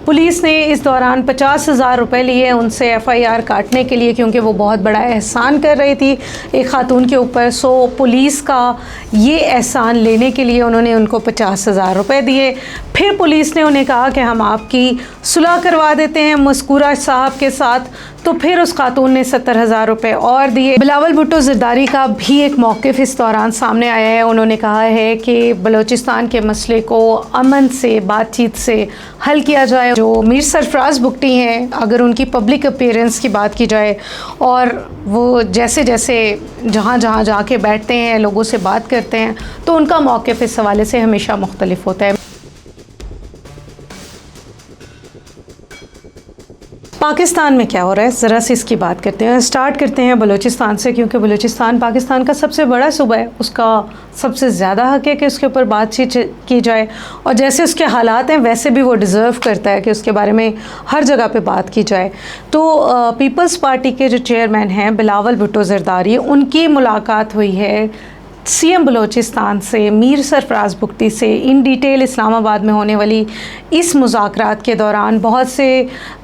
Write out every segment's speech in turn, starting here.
Police ने इस दौरान 50,000 रुपये लिए उनसे FIR काटने के लिए, क्योंकि वो बहुत बड़ा एहसान कर रही थी एक खातून के ऊपर। सो पुलिस का ये एहसान लेने के लिए उन्होंने उनको 50,000 रुपये दिए। फिर पुलिस ने उन्हें कहा कि हम आपकी सुलह करवा देते हैं मज़कूरा साहब के साथ, तो फिर उस खातून ने 70,000 रुपये और दिए। बिलावल भुट्टो ज़रदारी का भी एक मौक़िफ़ इस दौरान सामने आया है। उन्होंने कहा है कि बलूचिस्तान के मसले को अमन से, बातचीत से हल किया जाए। जो मीर सरफराज बुगटी हैं, अगर उनकी पब्लिक अपीयरेंस की बात की जाए और वो जैसे जैसे जहाँ जहाँ जाके बैठते हैं, लोगों से बात करते हैं, तो उनका मौक़िफ़ इस हवाले से हमेशा मुख्तलिफ होता है। पाकिस्तान में क्या हो रहा है, ज़रा सी इसकी बात करते हैं। स्टार्ट करते हैं बलूचिस्तान से, क्योंकि बलूचिस्तान पाकिस्तान का सबसे बड़ा सूबा है, उसका सबसे ज़्यादा हक़ है कि उसके ऊपर बातचीत की जाए, और जैसे उसके हालात हैं वैसे भी वो डिज़र्व करता है कि उसके बारे में हर जगह पे बात की जाए। तो पीपल्स पार्टी के जो चेयरमैन हैं बिलावल भुट्टो ज़रदारी, उनकी मुलाकात हुई है CM बलूचिस्तान से मीर सरफराज बुगटी से इन डिटेल इस्लामाबाद में होने वाली इस मुज़ाकरात के दौरान बहुत से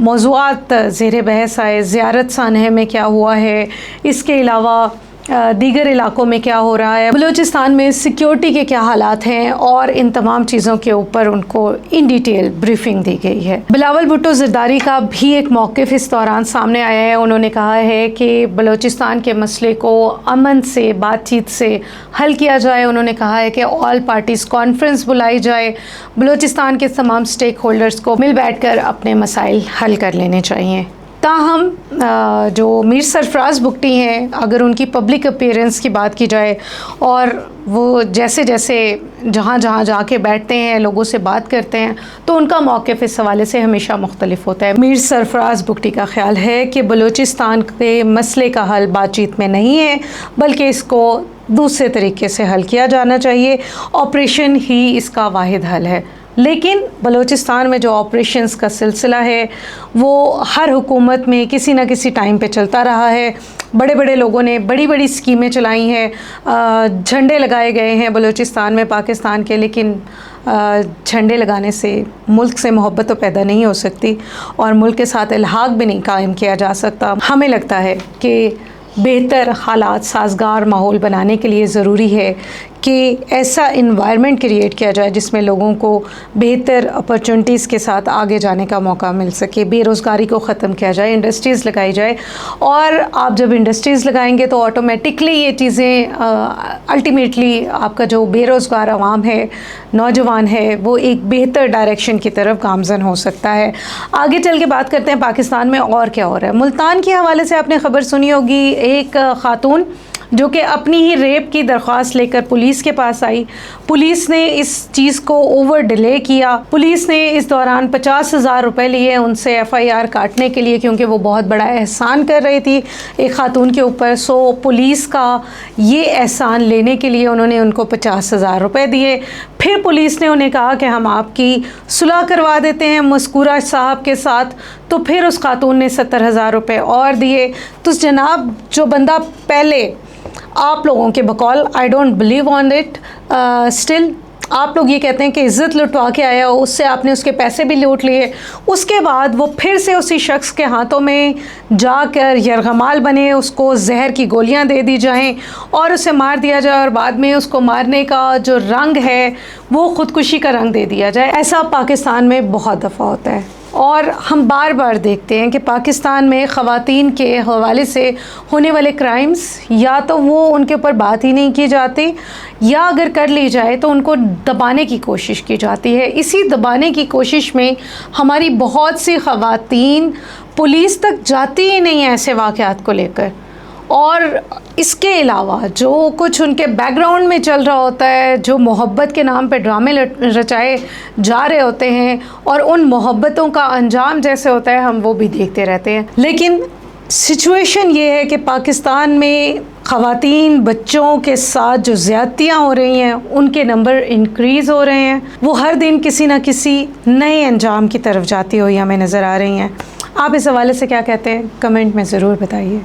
मौज़ूआत ज़ेर बहस आए। ज़ियारत सानह में क्या हुआ है, इसके अलावा दीगर इलाकों में क्या हो रहा है, बलूचिस्तान में सिक्योरिटी के क्या हालात हैं, और इन तमाम चीज़ों के ऊपर उनको इन डिटेल ब्रीफिंग दी गई है। बिलावल भुट्टो ज़रदारी का भी एक मौक़िफ़ इस दौरान सामने आया है। उन्होंने कहा है कि बलूचिस्तान के मसले को अमन से, बातचीत से हल किया जाए। उन्होंने कहा है कि ऑल पार्टीज़ कॉन्फ्रेंस बुलाई जाए, बलूचिस्तान के तमाम स्टेक होल्डर्स को मिल बैठ कर अपने मसाइल हल कर लेने चाहिए। ताहम जो मीर सरफराज बुगटी हैं, अगर उनकी पब्लिक अपीयरेंस की बात की जाए और वो जैसे जैसे जहाँ जहाँ जाके बैठते हैं, लोगों से बात करते हैं, तो उनका मौक़िफ़ इस हवाले से हमेशा मुख्तलिफ होता है। मीर सरफराज बुगटी का ख़्याल है कि बलूचिस्तान के मसले का हल बातचीत में नहीं है, बल्कि इसको दूसरे तरीके से हल किया जाना चाहिए। ऑपरेशन ही इसका वाहिद हल है। लेकिन बलूचिस्तान में जो ऑपरेशंस का सिलसिला है वो हर हुकूमत में किसी न किसी टाइम पे चलता रहा है। बड़े बड़े लोगों ने बड़ी बड़ी स्कीमें चलाई हैं, झंडे लगाए गए हैं बलूचिस्तान में पाकिस्तान के, लेकिन झंडे लगाने से मुल्क से मोहब्बत तो पैदा नहीं हो सकती और मुल्क के साथ इल्हाक़ भी नहीं कायम किया जा सकता। हमें लगता है कि बेहतर हालात, साजगार माहौल बनाने के लिए ज़रूरी है कि ऐसा इन्वायरमेंट क्रिएट किया जाए जिसमें लोगों को बेहतर अपॉर्चुनिटीज़ के साथ आगे जाने का मौका मिल सके, बेरोज़गारी को ख़त्म किया जाए, इंडस्ट्रीज़ लगाई जाए। और आप जब इंडस्ट्रीज़ लगाएंगे तो ऑटोमेटिकली ये चीज़ें अल्टीमेटली आपका जो बेरोज़गार आवाम है, नौजवान है, वो एक बेहतर डायरेक्शन की तरफ गामज़न हो सकता है। आगे चल के बात करते हैं पाकिस्तान में और क्या हो रहा है। मुल्तान के हवाले से आपने ख़बर सुनी होगी, एक ख़ातून जो कि अपनी ही रेप की दरख्वास्त लेकर पुलिस के पास आई। पुलिस ने इस चीज़ को ओवर डिले किया। पुलिस ने इस दौरान 50,000 रुपये लिए उनसे FIR काटने के लिए, क्योंकि वो बहुत बड़ा एहसान कर रही थी एक खातून के ऊपर। सो पुलिस का ये एहसान लेने के लिए उन्होंने उनको 50,000 रुपये दिए। फिर पुलिस ने उन्हें कहा कि हम आपकी सुलह करवा देते हैं मज़कूरा साहब के साथ, तो फिर उस खातून ने 70,000 रुपये और दिए। तो जनाब, जो बंदा पहले आप लोगों के बकौल, I don't believe on it, still आप लोग ये कहते हैं कि इज़्ज़त लुटवा के आया हो, उससे आपने उसके पैसे भी लूट लिए, उसके बाद वो फिर से उसी शख्स के हाथों में जाकर यरगमाल बने, उसको जहर की गोलियां दे दी जाएं और उसे मार दिया जाए, और बाद में उसको मारने का जो रंग है वो ख़ुदकुशी का रंग दे दिया जाए। ऐसा पाकिस्तान में बहुत दफ़ा होता है और हम बार बार देखते हैं कि पाकिस्तान में ख़वातीन के हवाले से होने वाले क्राइम्स, या तो वो उनके ऊपर बात ही नहीं की जाती, या अगर कर ली जाए तो उनको दबाने की कोशिश की जाती है। इसी दबाने की कोशिश में हमारी बहुत सी ख़वातीन पुलिस तक जाती ही नहीं है ऐसे वाक़यात को लेकर। और इसके अलावा जो कुछ उनके बैकग्राउंड में चल रहा होता है, जो मोहब्बत के नाम पे ड्रामे रचाए जा रहे होते हैं और उन मोहब्बतों का अंजाम जैसे होता है, हम वो भी देखते रहते हैं। लेकिन सिचुएशन ये है कि पाकिस्तान में ख़वातीन बच्चों के साथ जो ज़्यादतियाँ हो रही हैं उनके नंबर इंक्रीज़ हो रहे हैं। वो हर दिन किसी न किसी नए अंजाम की तरफ जाती हुई हमें नज़र आ रही हैं। आप इस हवाले से क्या कहते हैं, कमेंट में ज़रूर बताइए।